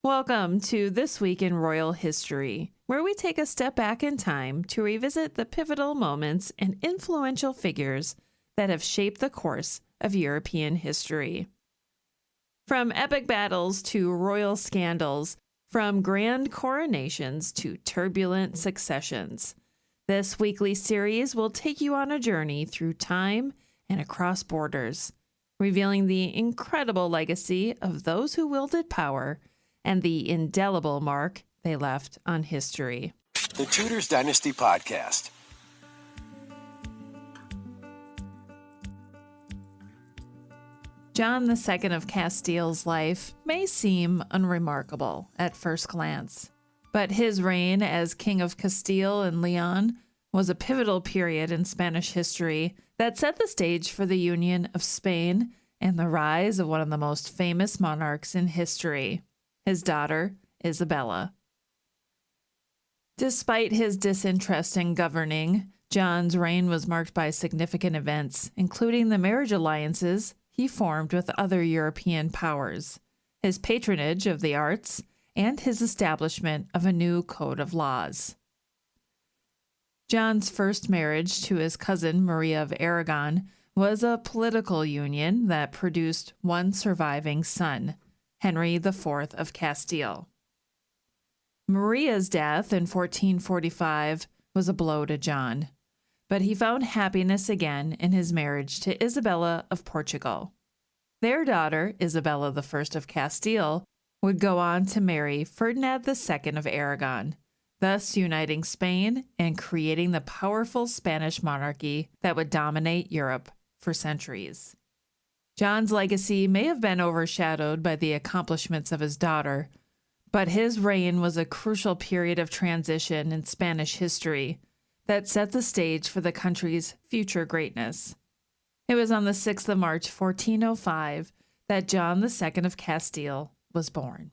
Welcome to This Week in Royal History, where we take a step back in time to revisit the pivotal moments and influential figures that have shaped the course of European history. From epic battles to royal scandals, from grand coronations to turbulent successions, this weekly series will take you on a journey through time and across borders, revealing the incredible legacy of those who wielded power and the indelible mark they left on history. The Tudors Dynasty Podcast. John II of Castile's life may seem unremarkable at first glance, but his reign as King of Castile and Leon was a pivotal period in Spanish history that set the stage for the union of Spain and the rise of one of the most famous monarchs in history, his daughter, Isabella. Despite his disinterest in governing, John's reign was marked by significant events, including the marriage alliances he formed with other European powers, his patronage of the arts, and his establishment of a new code of laws. John's first marriage to his cousin Maria of Aragon was a political union that produced one surviving son, Henry IV of Castile. Maria's death in 1445 was a blow to John, but he found happiness again in his marriage to Isabella of Portugal. Their daughter, Isabella I of Castile, would go on to marry Ferdinand II of Aragon, thus uniting Spain and creating the powerful Spanish monarchy that would dominate Europe for centuries. John's legacy may have been overshadowed by the accomplishments of his daughter, but his reign was a crucial period of transition in Spanish history that set the stage for the country's future greatness. It was on the 6th of March, 1405, that John II of Castile was born.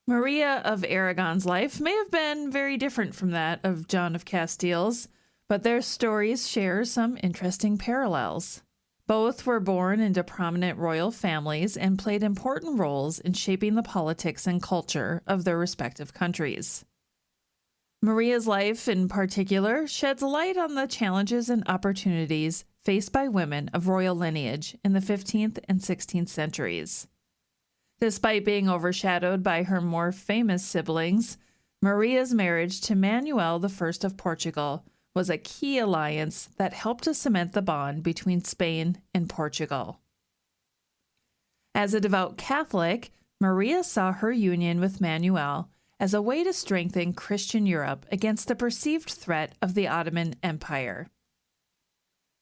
Maria of Aragon's life may have been very different from that of John of Castile's, but their stories share some interesting parallels. Both were born into prominent royal families and played important roles in shaping the politics and culture of their respective countries. Maria's life, in particular, sheds light on the challenges and opportunities faced by women of royal lineage in the 15th and 16th centuries. Despite being overshadowed by her more famous siblings, Maria's marriage to Manuel I of Portugal was a key alliance that helped to cement the bond between Spain and Portugal. As a devout Catholic, Maria saw her union with Manuel as a way to strengthen Christian Europe against the perceived threat of the Ottoman Empire.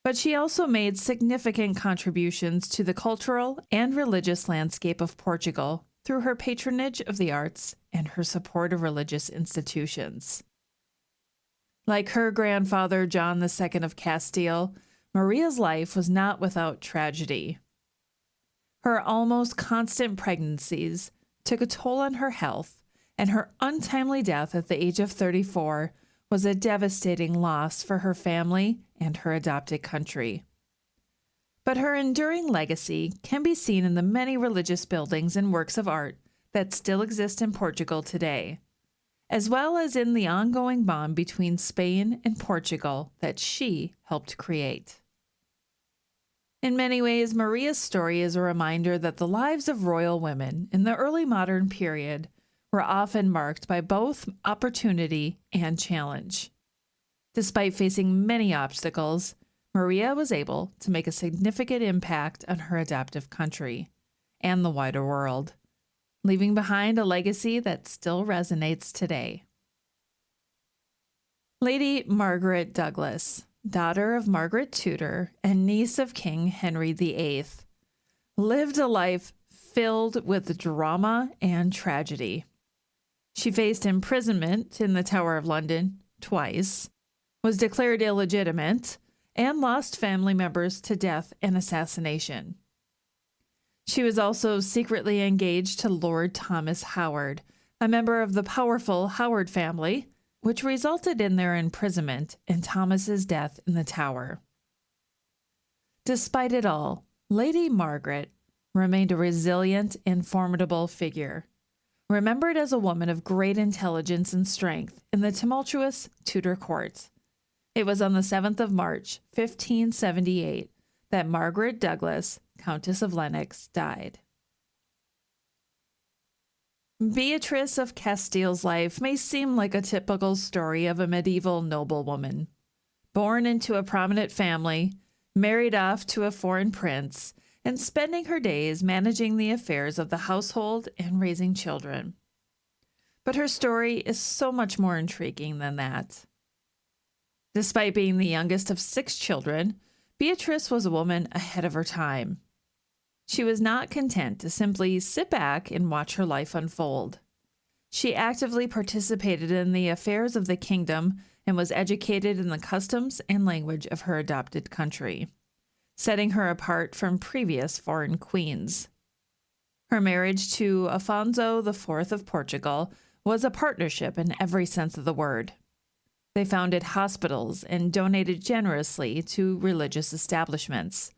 But she also made significant contributions to the cultural and religious landscape of Portugal through her patronage of the arts and her support of religious institutions. Like her grandfather, John II of Castile, Maria's life was not without tragedy. Her almost constant pregnancies took a toll on her health, and her untimely death at the age of 34 was a devastating loss for her family and her adopted country. But her enduring legacy can be seen in the many religious buildings and works of art that still exist in Portugal today, as well as in the ongoing bond between Spain and Portugal that she helped create. In many ways, Maria's story is a reminder that the lives of royal women in the early modern period were often marked by both opportunity and challenge. Despite facing many obstacles, Maria was able to make a significant impact on her adoptive country and the wider world, leaving behind a legacy that still resonates today. Lady Margaret Douglas, daughter of Margaret Tudor and niece of King Henry VIII, lived a life filled with drama and tragedy. She faced imprisonment in the Tower of London twice, was declared illegitimate, and lost family members to death and assassination. She was also secretly engaged to Lord Thomas Howard, a member of the powerful Howard family, which resulted in their imprisonment and Thomas's death in the Tower. Despite it all, Lady Margaret remained a resilient and formidable figure, remembered as a woman of great intelligence and strength in the tumultuous Tudor court. It was on the 7th of March, 1578, that Margaret Douglas, Countess of Lennox, died. Beatrice of Castile's life may seem like a typical story of a medieval noblewoman. Born into a prominent family, married off to a foreign prince, and spending her days managing the affairs of the household and raising children. But her story is so much more intriguing than that. Despite being the youngest of 6 children, Beatrice was a woman ahead of her time. She was not content to simply sit back and watch her life unfold. She actively participated in the affairs of the kingdom and was educated in the customs and language of her adopted country, setting her apart from previous foreign queens. Her marriage to Afonso IV of Portugal was a partnership in every sense of the word. They founded hospitals and donated generously to religious establishments,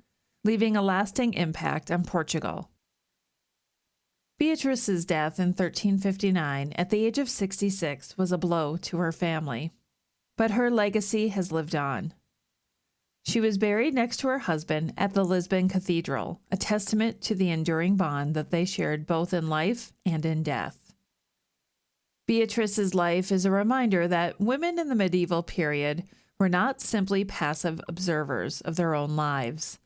leaving a lasting impact on Portugal. Beatrice's death in 1359 at the age of 66 was a blow to her family, but her legacy has lived on. She was buried next to her husband at the Lisbon Cathedral, a testament to the enduring bond that they shared both in life and in death. Beatrice's life is a reminder that women in the medieval period were not simply passive observers of their own lives,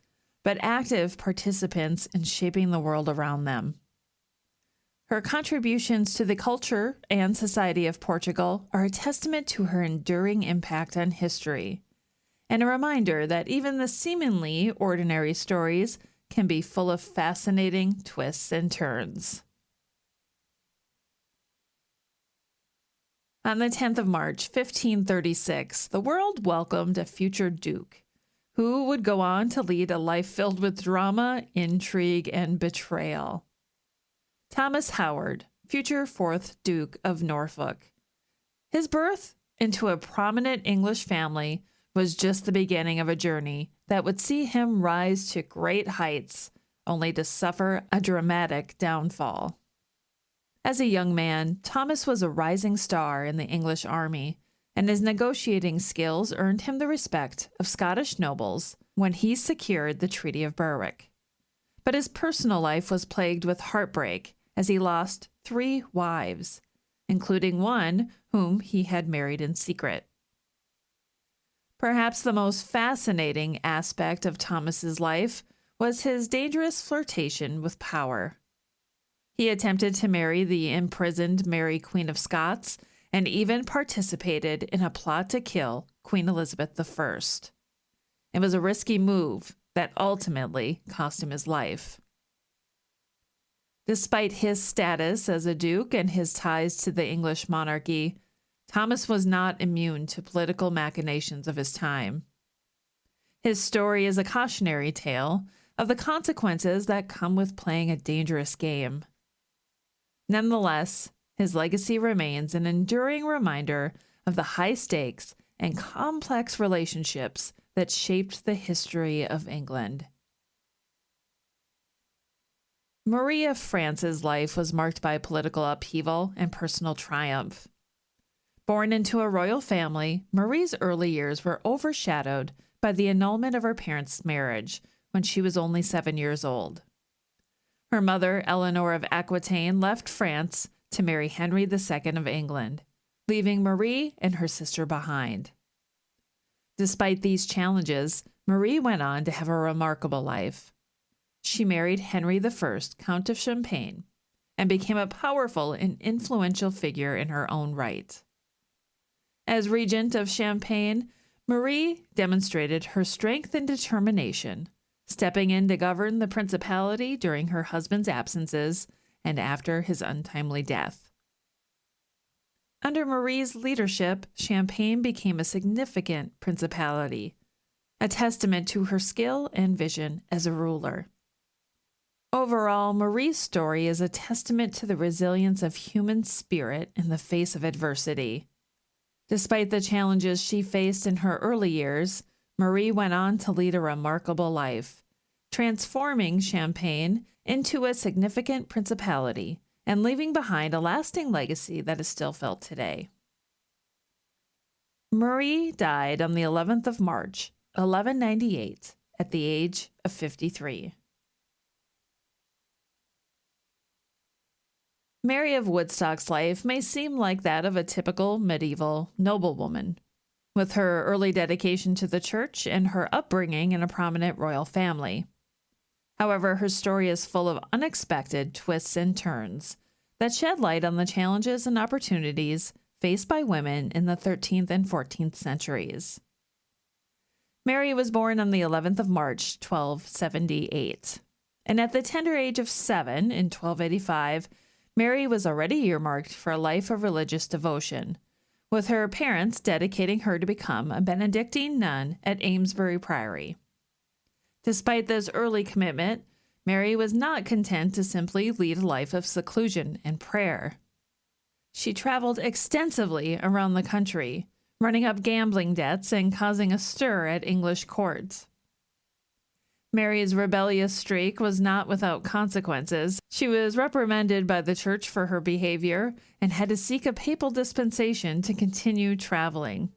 but active participants in shaping the world around them. Her contributions to the culture and society of Portugal are a testament to her enduring impact on history, and a reminder that even the seemingly ordinary stories can be full of fascinating twists and turns. On the 10th of March, 1536, the world welcomed a future duke, who would go on to lead a life filled with drama, intrigue, and betrayal. Thomas Howard, future 4th Duke of Norfolk. His birth into a prominent English family was just the beginning of a journey that would see him rise to great heights, only to suffer a dramatic downfall. As a young man, Thomas was a rising star in the English army, and his negotiating skills earned him the respect of Scottish nobles when he secured the Treaty of Berwick. But his personal life was plagued with heartbreak as he lost 3 wives, including one whom he had married in secret. Perhaps the most fascinating aspect of Thomas's life was his dangerous flirtation with power. He attempted to marry the imprisoned Mary, Queen of Scots, and even participated in a plot to kill Queen Elizabeth I. It was a risky move that ultimately cost him his life. Despite his status as a duke and his ties to the English monarchy, Thomas was not immune to political machinations of his time. His story is a cautionary tale of the consequences that come with playing a dangerous game. Nonetheless, his legacy remains an enduring reminder of the high stakes and complex relationships that shaped the history of England. Marie of France's life was marked by political upheaval and personal triumph. Born into a royal family, Marie's early years were overshadowed by the annulment of her parents' marriage when she was only 7 years old. Her mother, Eleanor of Aquitaine, left France to marry Henry II of England, leaving Marie and her sister behind. Despite these challenges, Marie went on to have a remarkable life. She married Henry I, Count of Champagne, and became a powerful and influential figure in her own right. As regent of Champagne, Marie demonstrated her strength and determination, stepping in to govern the principality during her husband's absences and after his untimely death. Under Marie's leadership, Champagne became a significant principality, a testament to her skill and vision as a ruler. Overall, Marie's story is a testament to the resilience of human spirit in the face of adversity. Despite the challenges she faced in her early years, Marie went on to lead a remarkable life, transforming Champagne into a significant principality and leaving behind a lasting legacy that is still felt today. Murray died on the 11th of March, 1198, at the age of 53. Mary of Woodstock's life may seem like that of a typical medieval noblewoman, with her early dedication to the church and her upbringing in a prominent royal family. However, her story is full of unexpected twists and turns that shed light on the challenges and opportunities faced by women in the 13th and 14th centuries. Mary was born on the 11th of March, 1278, and at the tender age of 7 in 1285, Mary was already earmarked for a life of religious devotion, with her parents dedicating her to become a Benedictine nun at Amesbury Priory. Despite this early commitment, Mary was not content to simply lead a life of seclusion and prayer. She traveled extensively around the country, running up gambling debts and causing a stir at English courts. Mary's rebellious streak was not without consequences. She was reprimanded by the church for her behavior and had to seek a papal dispensation to continue traveling.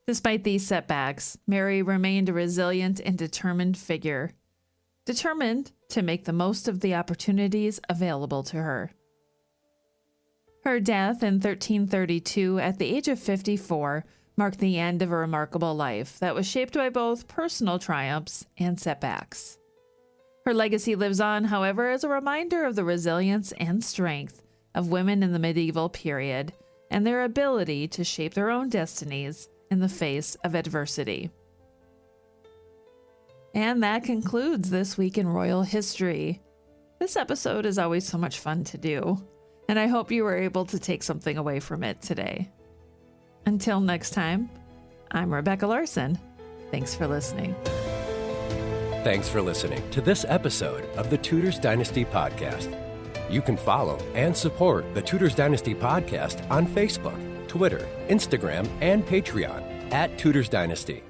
Despite these setbacks, Mary remained a resilient and determined figure, determined to make the most of the opportunities available to her. Her death in 1332 at the age of 54 marked the end of a remarkable life that was shaped by both personal triumphs and setbacks. Her legacy lives on, however, as a reminder of the resilience and strength of women in the medieval period and their ability to shape their own destinies in the face of adversity. And that concludes This Week in Royal History. This episode is always so much fun to do, and I hope you were able to take something away from it today. Until next time, I'm Rebecca Larson. Thanks for listening. Thanks for listening to this episode of the Tudors Dynasty Podcast. You can follow and support the Tudors Dynasty Podcast on Facebook, Twitter, Instagram, and Patreon @Tudors Dynasty.